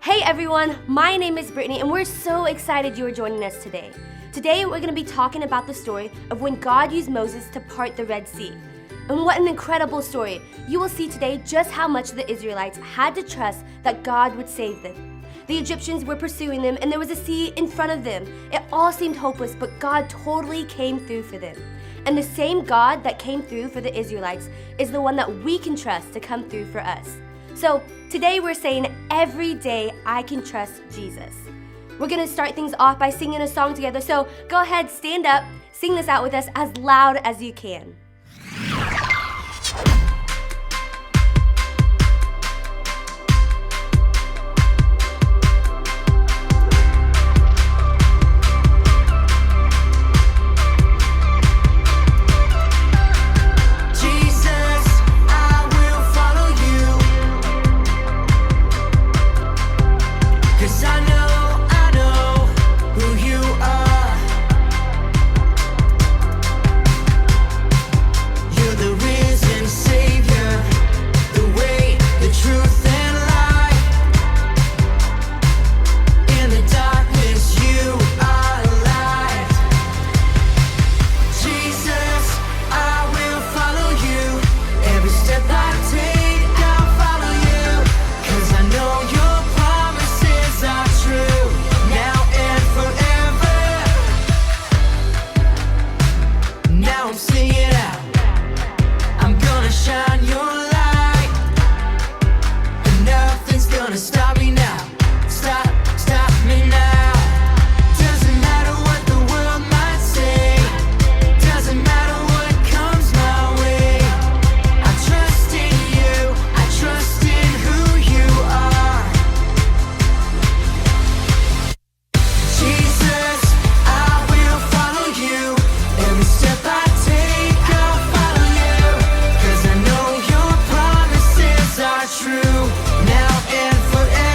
Hey everyone, my name is Brittany and we're so excited you are joining us today. Today we're going to be talking about the story of when God used Moses to part the Red Sea. And what an incredible story. You will see today just how much the Israelites had to trust that God would save them. The Egyptians were pursuing them and there was a sea in front of them. It all seemed hopeless, but God totally came through for them. And the same God that came through for the Israelites is the one that we can trust to come through for us. So today we're saying every day I can trust Jesus. We're gonna start things off by singing a song together. So go ahead, stand up, sing this out with us as loud as you can. True now and forever.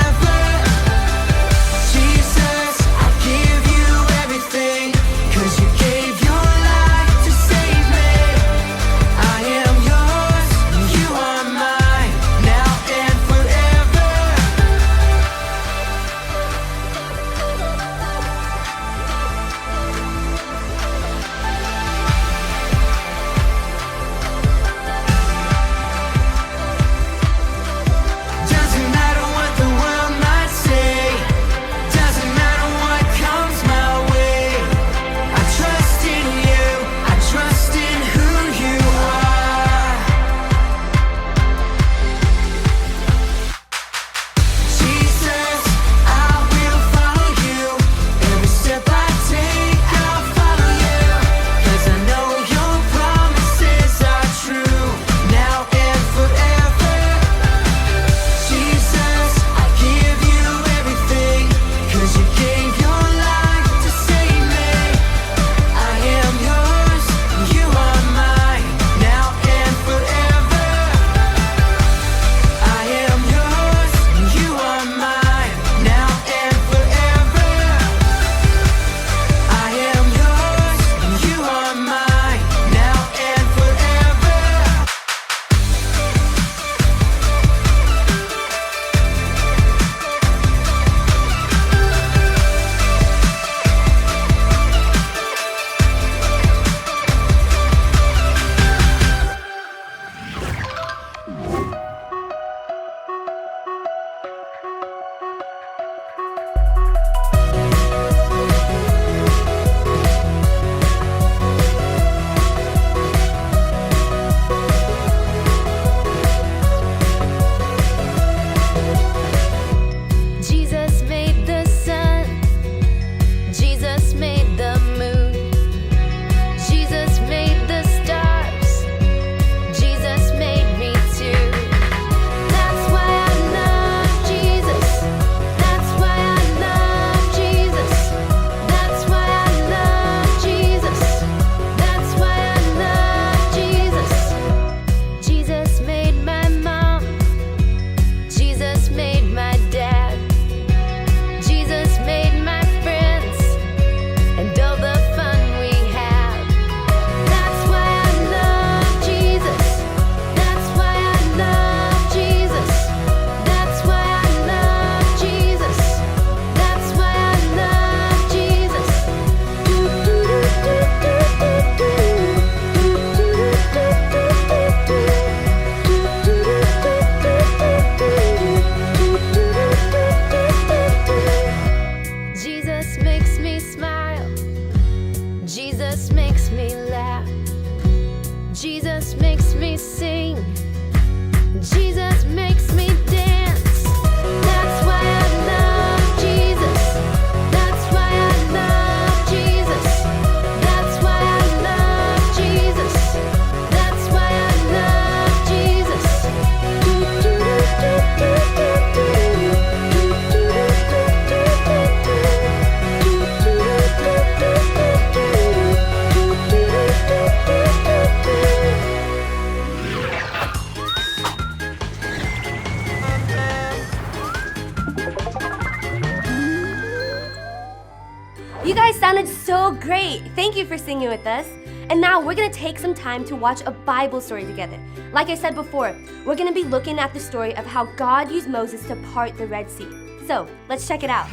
You guys sounded so great. Thank you for singing with us. And now we're going to take some time to watch a Bible story together. Like I said before, we're going to be looking at the story of how God used Moses to part the Red Sea. So, let's check it out.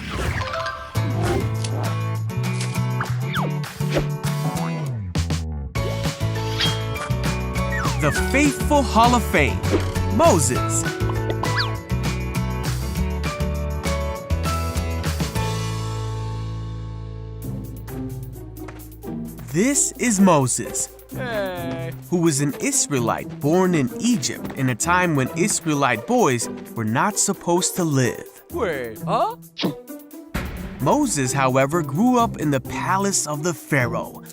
The Faithful Hall of Fame, Moses. This is Moses, who was an Israelite born in Egypt in a time when Israelite boys were not supposed to live. Wait, huh? Moses, however, grew up in the palace of the Pharaoh,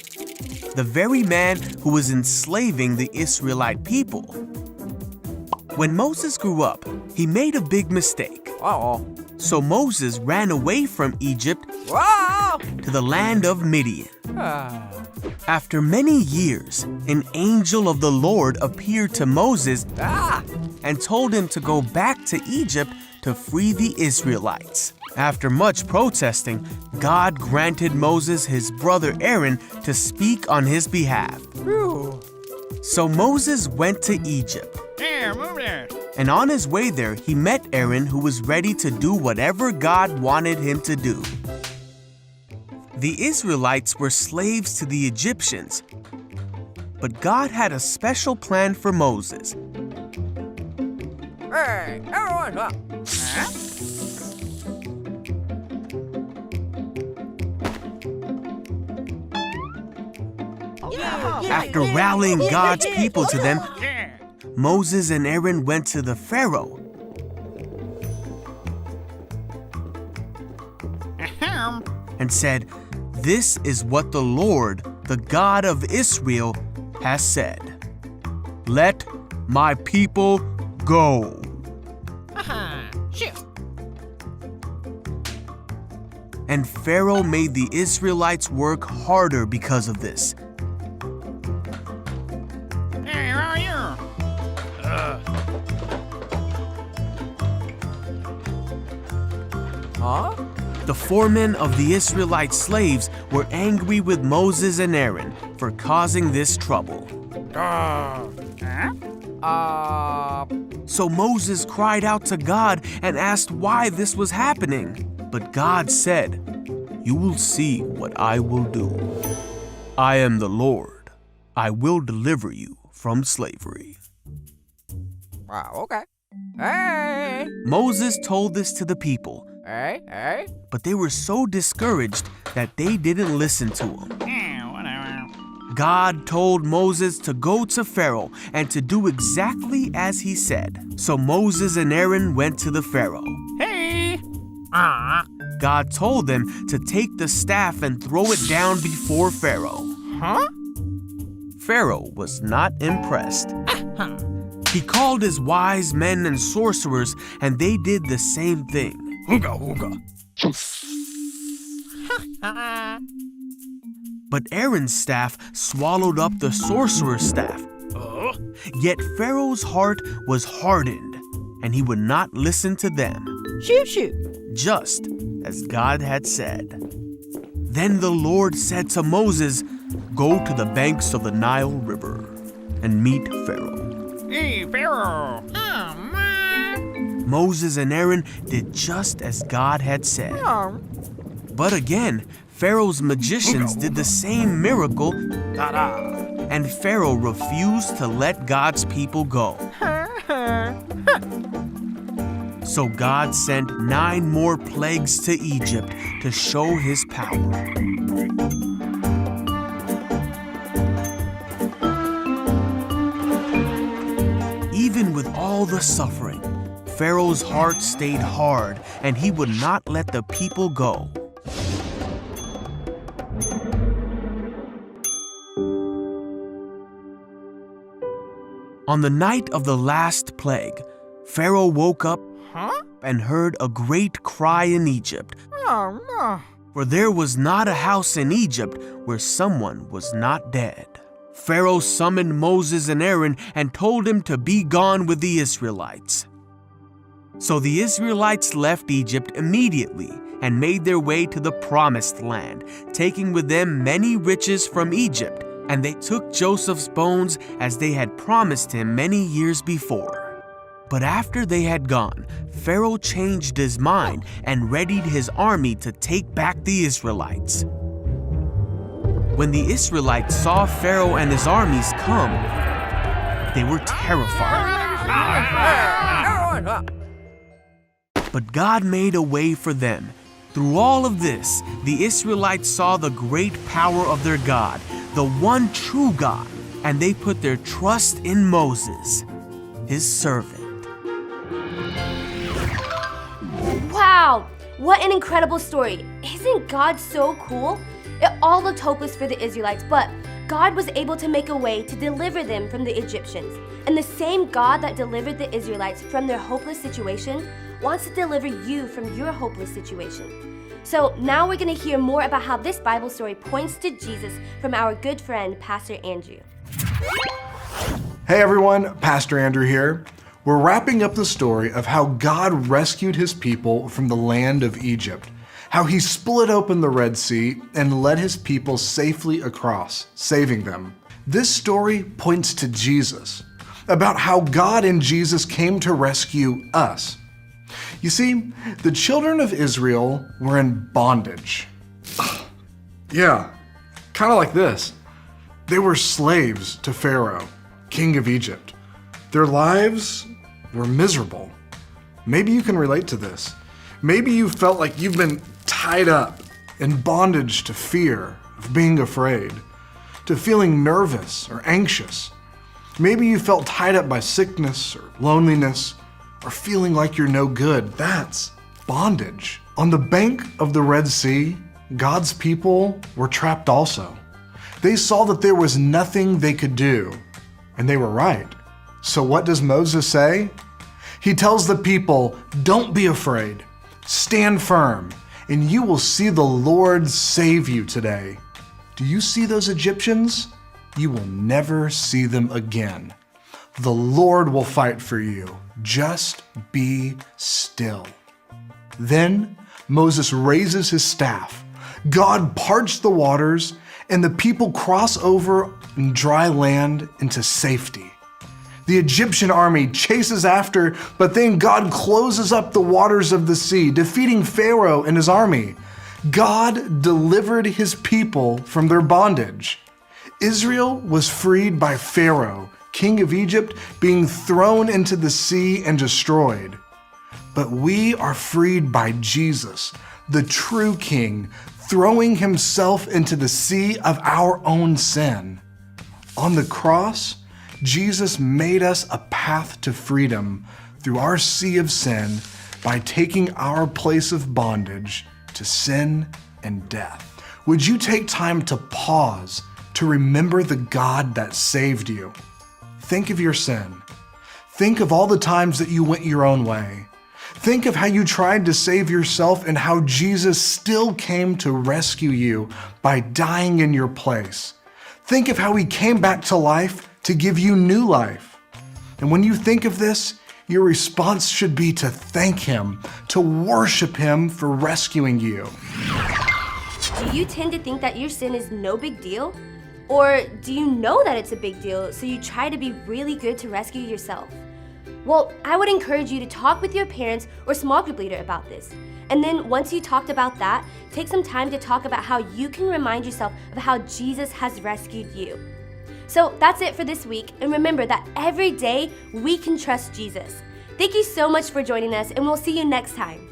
the very man who was enslaving the Israelite people. When Moses grew up, he made a big mistake. Uh-oh. So Moses ran away from Egypt Wow! to the land of Midian. Ah. After many years, an angel of the Lord appeared to Moses and told him to go back to Egypt to free the Israelites. After much protesting, God granted Moses his brother Aaron to speak on his behalf. Whew. So Moses went to Egypt. Here, move there. And on his way there, he met Aaron, who was ready to do whatever God wanted him to do. The Israelites were slaves to the Egyptians, but God had a special plan for Moses. Hey, everyone, up. Huh? After rallying God's people to them, Yeah. Moses and Aaron went to the Pharaoh. Ahem. And said, "This is what the Lord, the God of Israel, has said. Let my people go." Shit. And Pharaoh made the Israelites work harder because of this. Hey, where are you? Huh? The foremen of the Israelite slaves were angry with Moses and Aaron for causing this trouble. Huh? So Moses cried out to God and asked why this was happening. But God said, "You will see what I will do. I am the Lord. I will deliver you from slavery." Wow, okay. Hey! Moses told this to the people, Hey! but they were so discouraged that they didn't listen to him. Yeah, whatever. God told Moses to go to Pharaoh and to do exactly as he said. So Moses and Aaron went to the Pharaoh. Hey! God told them to take the staff and throw it down before Pharaoh. Huh? Pharaoh was not impressed. He called his wise men and sorcerers, and they did the same thing. Hooga, hooga. But Aaron's staff swallowed up the sorcerer's staff. Yet Pharaoh's heart was hardened, and he would not listen to them, Shoot. just as God had said. Then the Lord said to Moses, "Go to the banks of the Nile River and meet Pharaoh." Hey, Pharaoh. Oh, man. Moses and Aaron did just as God had said. Oh. But again, Pharaoh's magicians did the same miracle, Ta-da. and Pharaoh refused to let God's people go. So God sent 9 more plagues to Egypt to show his power. Even with all the suffering, Pharaoh's heart stayed hard, and he would not let the people go. On the night of the last plague, Pharaoh woke up and heard a great cry in Egypt, Oh, no. for there was not a house in Egypt where someone was not dead. Pharaoh summoned Moses and Aaron and told him to be gone with the Israelites. So the Israelites left Egypt immediately and made their way to the promised land, taking with them many riches from Egypt. And they took Joseph's bones as they had promised him many years before. But after they had gone, Pharaoh changed his mind and readied his army to take back the Israelites. When the Israelites saw Pharaoh and his armies come, they were terrified. But God made a way for them. Through all of this, the Israelites saw the great power of their God, the one true God, and they put their trust in Moses, his servant. Wow, what an incredible story. Isn't God so cool? It all looked hopeless for the Israelites, but God was able to make a way to deliver them from the Egyptians. And the same God that delivered the Israelites from their hopeless situation wants to deliver you from your hopeless situation. So now we're going to hear more about how this Bible story points to Jesus from our good friend, Pastor Andrew. Hey everyone, Pastor Andrew here. We're wrapping up the story of how God rescued his people from the land of Egypt, how he split open the Red Sea and led his people safely across, saving them. This story points to Jesus, about how God and Jesus came to rescue us. You see, the children of Israel were in bondage. Yeah, kind of like this. They were slaves to Pharaoh, king of Egypt. Their lives were miserable. Maybe you can relate to this. Maybe you felt like you've been tied up in bondage to fear of being afraid, to feeling nervous or anxious. Maybe you felt tied up by sickness or loneliness or feeling like you're no good. That's bondage. On the bank of the Red Sea, God's people were trapped also. They saw that there was nothing they could do, and they were right. So what does Moses say? He tells the people, "Don't be afraid. Stand firm, and you will see the Lord save you today. Do you see those Egyptians? You will never see them again. The Lord will fight for you. Just be still." Then Moses raises his staff. God parts the waters, and the people cross over in dry land into safety. The Egyptian army chases after, but then God closes up the waters of the sea, defeating Pharaoh and his army. God delivered his people from their bondage. Israel was freed by Pharaoh, king of Egypt, being thrown into the sea and destroyed. But we are freed by Jesus, the true king, throwing himself into the sea of our own sin. On the cross, Jesus made us a path to freedom through our sea of sin by taking our place of bondage to sin and death. Would you take time to pause to remember the God that saved you? Think of your sin. Think of all the times that you went your own way. Think of how you tried to save yourself and how Jesus still came to rescue you by dying in your place. Think of how he came back to life to give you new life. And when you think of this, your response should be to thank him, to worship him for rescuing you. Do you tend to think that your sin is no big deal? Or do you know that it's a big deal, so you try to be really good to rescue yourself? Well, I would encourage you to talk with your parents or small group leader about this. And then once you talked about that, take some time to talk about how you can remind yourself of how Jesus has rescued you. So that's it for this week, and remember that every day we can trust Jesus. Thank you so much for joining us, and we'll see you next time.